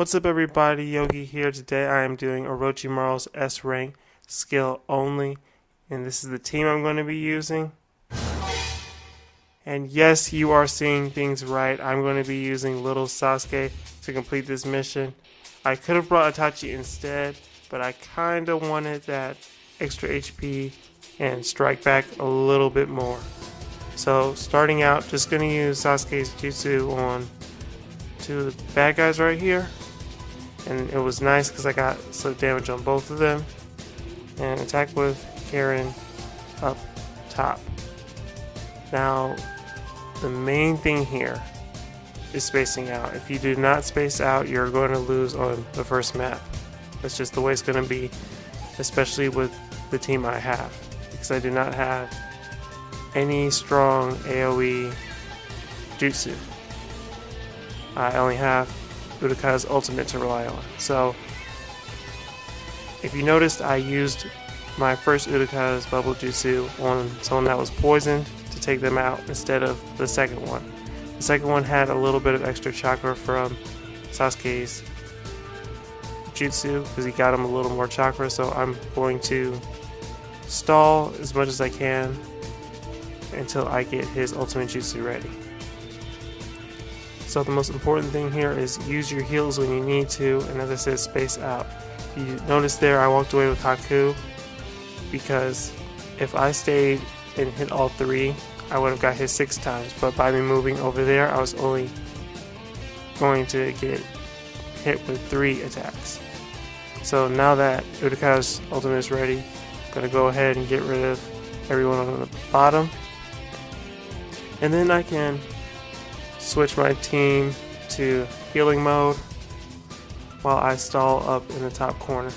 What's up everybody, Yogi here. Today I am doing Orochimaru's S rank skill only, and this is the team I'm going to be using. And yes, you are seeing things right. I'm going to be using little Sasuke to complete this mission. I could have brought Itachi instead, but I kinda wanted that extra HP and strike back a little bit more. So starting out, just going to use Sasuke's jutsu on two of the bad guys right here. And it was nice because I got slip damage on both of them. And attack with Karen up top. Now, the main thing here is spacing out. If you do not space out, you're going to lose on the first map. That's just the way it's going to be, especially with the team I have. Because I do not have any strong AoE jutsu. I only have Uraka's ultimate to rely on. So, if you noticed, I used my first Uraka's bubble jutsu on someone that was poisoned to take them out instead of the second one. The second one had a little bit of extra chakra from Sasuke's jutsu because he got him a little more chakra, so I'm going to stall as much as I can until I get his ultimate jutsu ready. So the most important thing here is use your heals when you need to, and as I said, space out. If you notice there, I walked away with Haku because if I stayed and hit all three, I would have got hit 6 times, but by me moving over there, I was only going to get hit with 3 attacks. So now that Uraka's ultimate is ready, I'm going to go ahead and get rid of everyone on the bottom, and then I can switch my team to healing mode while I stall up in the top corner.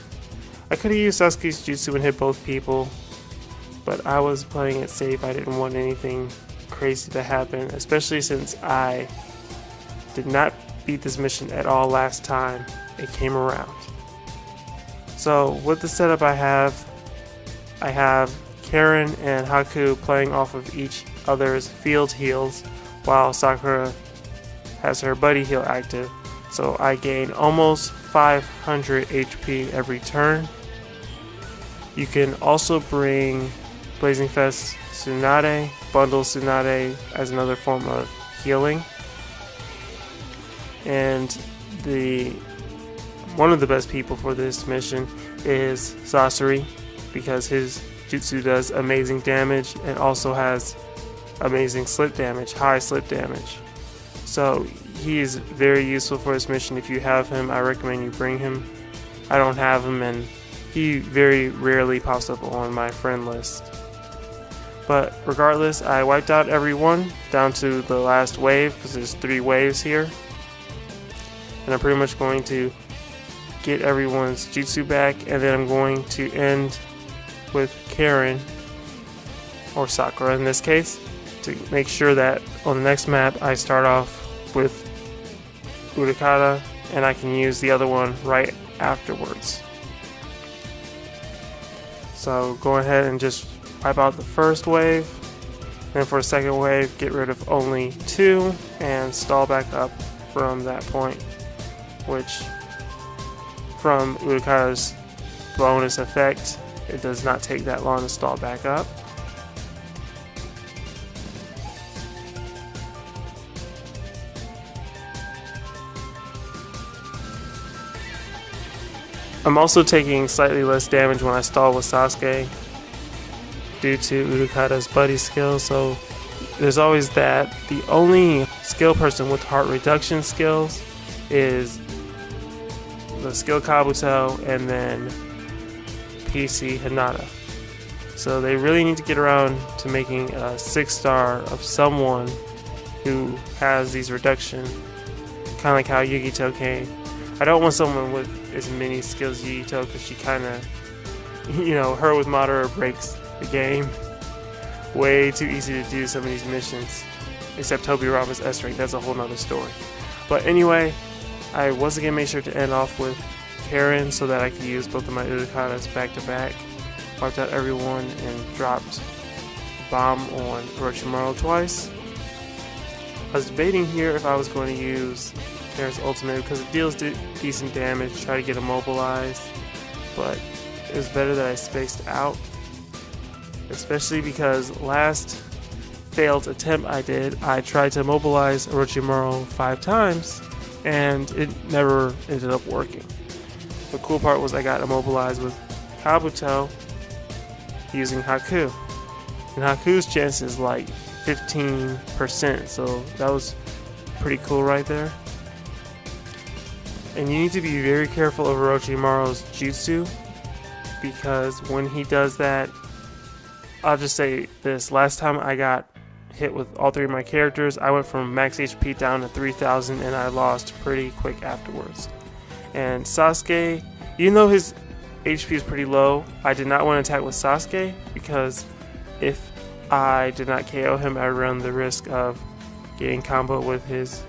I could have used Sasuke's jutsu and hit both people, but I was playing it safe. I didn't want anything crazy to happen, especially since I did not beat this mission at all last time it came around. So with the setup I have Karen and Haku playing off of each other's field heals while Sakura has her buddy heal active, so I gain almost 500 HP every turn. You can also bring Blazing Fest Tsunade, bundle Tsunade as another form of healing. And one of the best people for this mission is Sasori, because his jutsu does amazing damage and also has amazing slip damage, high slip damage. So he is very useful for this mission. If you have him, I recommend you bring him. I don't have him, and he very rarely pops up on my friend list. But regardless, I wiped out everyone down to the last wave because there's 3 waves here. And I'm pretty much going to get everyone's jutsu back, and then I'm going to end with Karen, or Sakura in this case, to make sure that on the next map I start off with Urakata and I can use the other one right afterwards. So go ahead and just wipe out the first wave, then for a second wave get rid of only 2 and stall back up from that point, which from Urakata's bonus effect, it does not take that long to stall back up. I'm also taking slightly less damage when I stall with Sasuke due to Urakata's buddy skill, so there's always that. The only skill person with heart reduction skills is the skill Kabuto and then PC Hinata. So they really need to get around to making a 6-star of someone who has these reduction, kind of like how Yugito came. I don't want someone with as many skills as Yugito because she kind of, her with Madara breaks the game. Way too easy to do some of these missions. Except Tobirama's S rank, that's a whole nother story. But anyway, I once again made sure to end off with Karen so that I could use both of my Urakatas back to back. Wiped out everyone and dropped bomb on Orochimaru twice. I was debating here if I was going to use Karen's ultimate because it deals decent damage. Try to get immobilized, but it was better that I spaced out, especially because last failed attempt I tried to immobilize Orochimaru 5 times and it never ended up working. The cool part was I got immobilized with Kabuto using Haku, and Haku's chance is like 15%, so that was pretty cool right there. And you need to be very careful of Orochimaru's jutsu, because when he does that, I'll just say this, last time I got hit with all 3 of my characters, I went from max HP down to 3000 and I lost pretty quick afterwards. And Sasuke, even though his HP is pretty low, I did not want to attack with Sasuke, because if I did not KO him, I run the risk of getting combo with his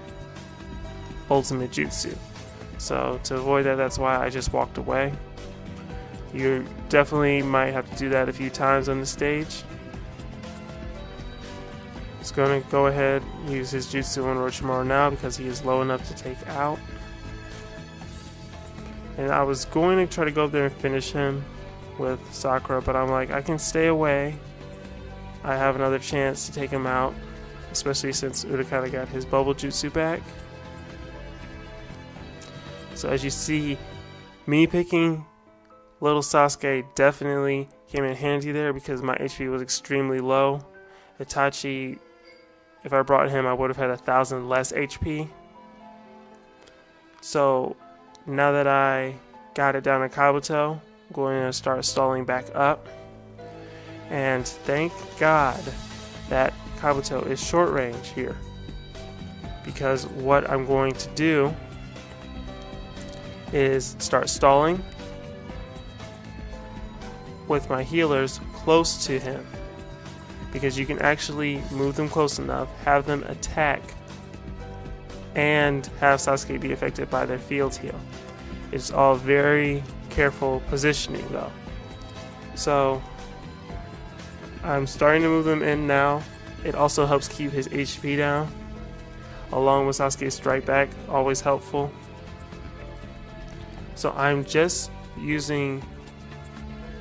ultimate jutsu. So to avoid that, that's why I just walked away. You definitely might have to do that a few times on the stage. He's going to go ahead and use his jutsu on Orochimaru now because he is low enough to take out. And I was going to try to go up there and finish him with Sakura, but I'm like, I can stay away. I have another chance to take him out, especially since Utakata got his bubble jutsu back. So as you see, me picking little Sasuke definitely came in handy there because my HP was extremely low. Itachi, if I brought him, I would have had 1,000 less HP. So now that I got it down to Kabuto, I'm going to start stalling back up. And thank God that Kabuto is short range here, because what I'm going to do is start stalling with my healers close to him, because you can actually move them close enough, have them attack, and have Sasuke be affected by their field heal. It's all very careful positioning though. So I'm starting to move them in now. It also helps keep his HP down, along with Sasuke's strike back, always helpful. So I'm just using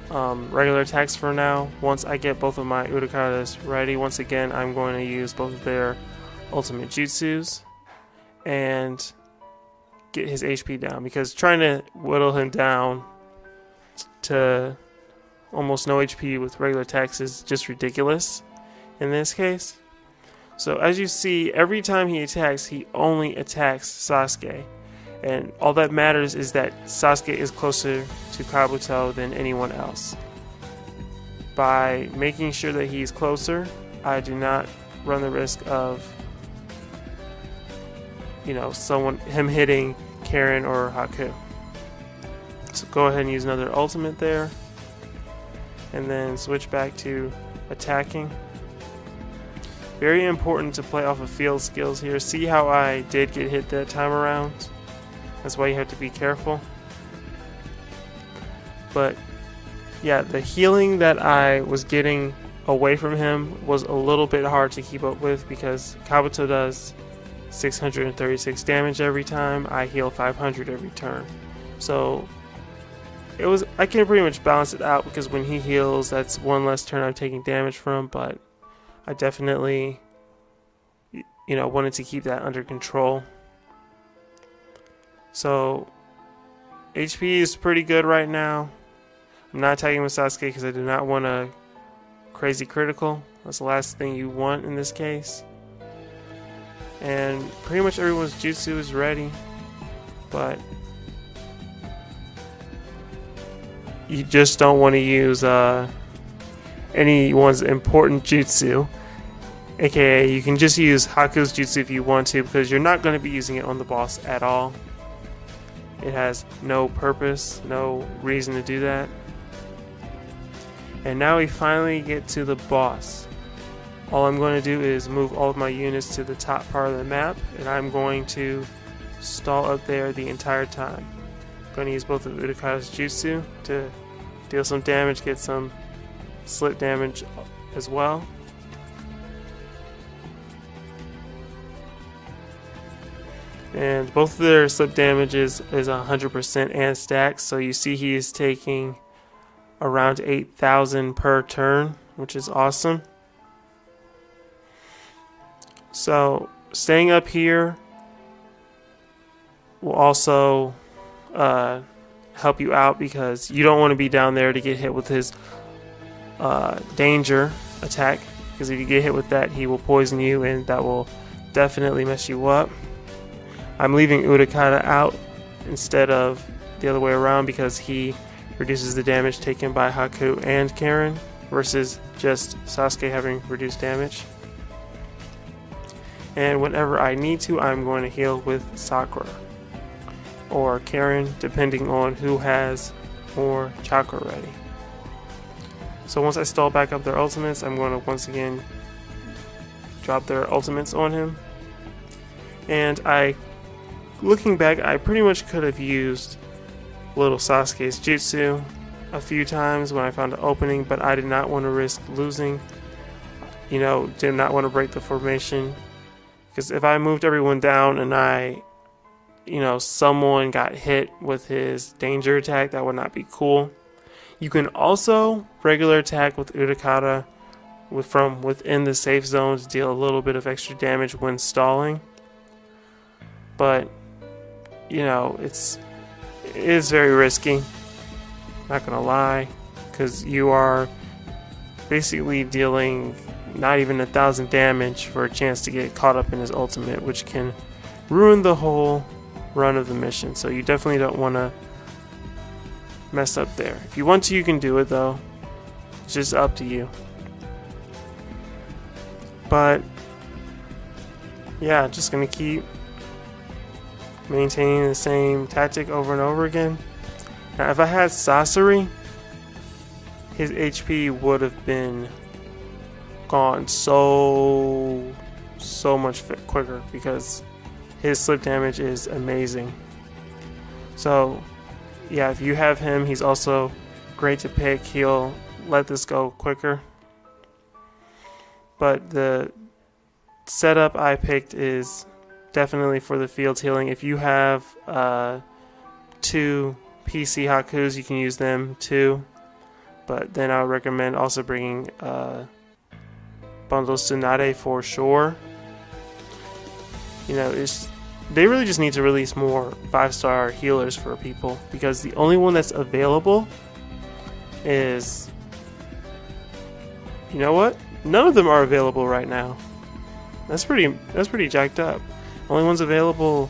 regular attacks for now. Once I get both of my Utakatas ready, once again I'm going to use both of their ultimate jutsus and get his HP down, because trying to whittle him down to almost no HP with regular attacks is just ridiculous in this case. So as you see, every time he attacks, he only attacks Sasuke. And all that matters is that Sasuke is closer to Kabuto than anyone else. By making sure that he's closer, I do not run the risk of, him hitting Karen or Haku. So go ahead and use another ultimate there, and then switch back to attacking. Very important to play off of field skills here. See how I did get hit that time around? That's why you have to be careful. But yeah, the healing that I was getting away from him was a little bit hard to keep up with, because Kabuto does 636 damage every time. I heal 500 every turn. So I can pretty much balance it out, because when he heals, that's one less turn I'm taking damage from, but I definitely wanted to keep that under control. So HP is pretty good right now. I'm not attacking with Sasuke because I do not want a crazy critical. That's the last thing you want in this case. And pretty much everyone's jutsu is ready, but you just don't want to use anyone's important jutsu. AKA, you can just use Haku's jutsu if you want to, because you're not going to be using it on the boss at all. It has no purpose, no reason to do that. And now we finally get to the boss. All I'm going to do is move all of my units to the top part of the map, and I'm going to stall up there the entire time. I'm going to use both of Utakata's jutsu to deal some damage, get some slip damage as well. And both of their slip damages is 100% and stacks. So you see he is taking around 8,000 per turn, which is awesome. So staying up here will also help you out because you don't want to be down there to get hit with his danger attack, because if you get hit with that, he will poison you and that will definitely mess you up. I'm leaving Utakata out instead of the other way around because he reduces the damage taken by Haku and Karen versus just Sasuke having reduced damage. And whenever I need to, I'm going to heal with Sakura or Karen, depending on who has more chakra ready. So once I stall back up their ultimates, I'm going to once again drop their ultimates on him. And looking back, I pretty much could have used little Sasuke's jutsu a few times when I found an opening, but I did not want to risk losing. Did not want to break the formation. Because if I moved everyone down and someone got hit with his danger attack, that would not be cool. You can also regular attack with Utakata from within the safe zone to deal a little bit of extra damage when stalling. But, it is very risky. Not gonna lie. Because you are basically dealing not even 1,000 damage for a chance to get caught up in his ultimate, which can ruin the whole run of the mission. So you definitely don't want to mess up there. If you want to, you can do it though. It's just up to you. But yeah, just gonna keep maintaining the same tactic over and over again. Now if I had Sasori, his HP would have been gone so much quicker because his slip damage is amazing. So yeah, if you have him, he's also great to pick. He'll let this go quicker. But the setup I picked is definitely for the field healing. If you have 2 PC Hakus, you can use them too. But then I would recommend also bringing Bundle Tsunade for sure. They really just need to release more 5-star healers for people, because the only one that's available is, none of them are available right now. That's pretty jacked up. Only ones available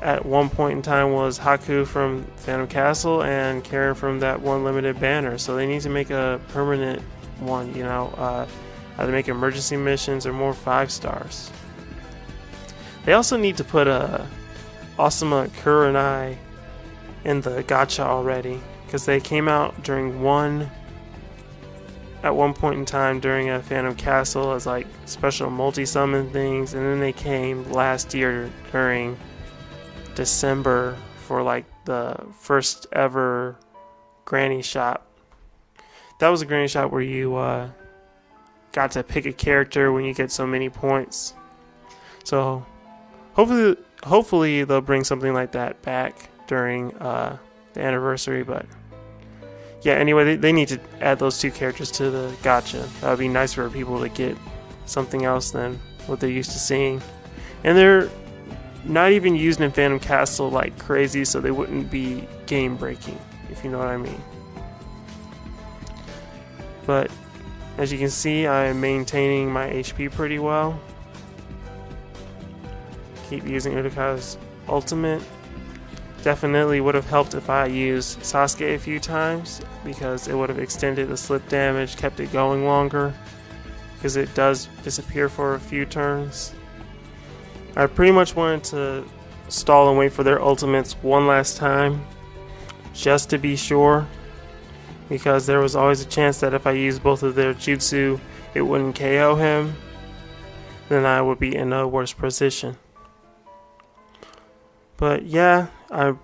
at one point in time was Haku from Phantom Castle and Karen from that one limited banner. So they need to make a permanent one, either make emergency missions or more 5 stars. They also need to put Asuma Kurenai in the gacha already, because they came out at one point in time during a Phantom Castle as like special multi-summon things, and then they came last year during December for like the first ever granny shop. That was a granny shop where you got to pick a character when you get so many points. So hopefully they'll bring something like that back during the anniversary. But yeah, anyway, they need to add those 2 characters to the gacha. That would be nice for people to get something else than what they're used to seeing. And they're not even used in Phantom Castle like crazy, so they wouldn't be game breaking, if you know what I mean. But as you can see, I'm maintaining my HP pretty well. Keep using Utakata's ultimate. Definitely would have helped if I used Sasuke a few times, because it would have extended the slip damage, kept it going longer, because it does disappear for a few turns. I pretty much wanted to stall and wait for their ultimates one last time, just to be sure, because there was always a chance that if I used both of their jutsu, it wouldn't KO him. Then I would be in a worse position. But yeah, I'm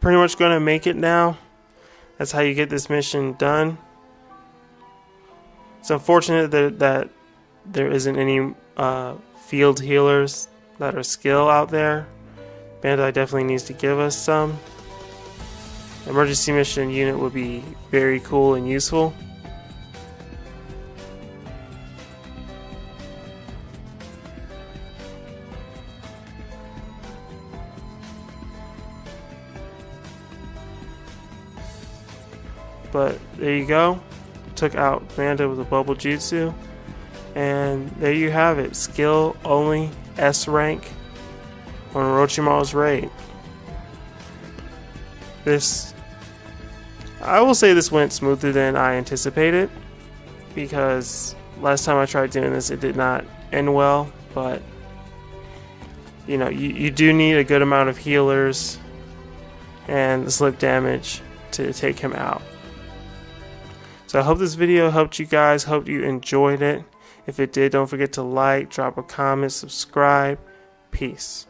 pretty much going to make it now. That's how you get this mission done. It's unfortunate that there isn't any field healers that are skill out there. Bandai definitely needs to give us some. Emergency mission unit would be very cool and useful. But there you go. Took out Bandai with a bubble jutsu. And there you have it. Skill only S rank on Orochimaru's raid. I will say this went smoother than I anticipated, because last time I tried doing this it did not end well, but you know, you do need a good amount of healers and the slip damage to take him out. So I hope this video helped you guys, hope you enjoyed it. If it did, don't forget to like, drop a comment, subscribe. Peace.